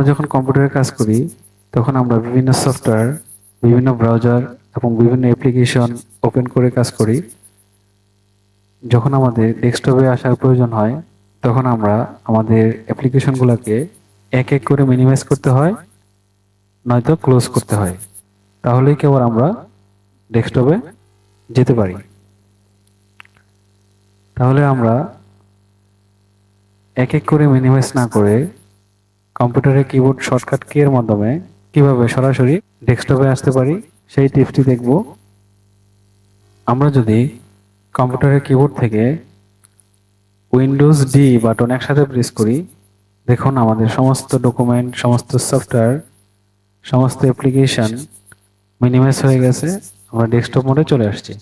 আমরা যখন কম্পিউটারে কাজ করি তখন আমরা বিভিন্ন সফটওয়্যার, বিভিন্ন ব্রাউজার এবং বিভিন্ন অ্যাপ্লিকেশন ওপেন করে কাজ করি। যখন আমাদের ডেস্কটপে আসার প্রয়োজন হয় তখন আমরা আমাদের অ্যাপ্লিকেশনগুলোকে এক এক করে মিনিমাইজ করতে হয়, নয়তো ক্লোজ করতে হয়। তাহলেই কেবল আমরা ডেস্কটপে যেতে পারি। তাহলে আমরা এক এক করে মিনিমাইজ না করে কম্পিউটারের কিবোর্ড শর্টকাট কি এর মাধ্যমে কিভাবে সরাসরি ডেস্কটপে আসতে পারি সেই টিপসটি দেখব। আমরা যদি কম্পিউটারের কিবোর্ড থেকে উইন্ডোজ ডি বাটন একসাথে প্রেস করি, দেখুন আমাদের সমস্ত ডকুমেন্ট, সমস্ত সফটওয়্যার, সমস্ত অ্যাপ্লিকেশন মিনিমাইজ হয়ে গেছে। আমরা ডেস্কটপ মোডে চলে আসছি।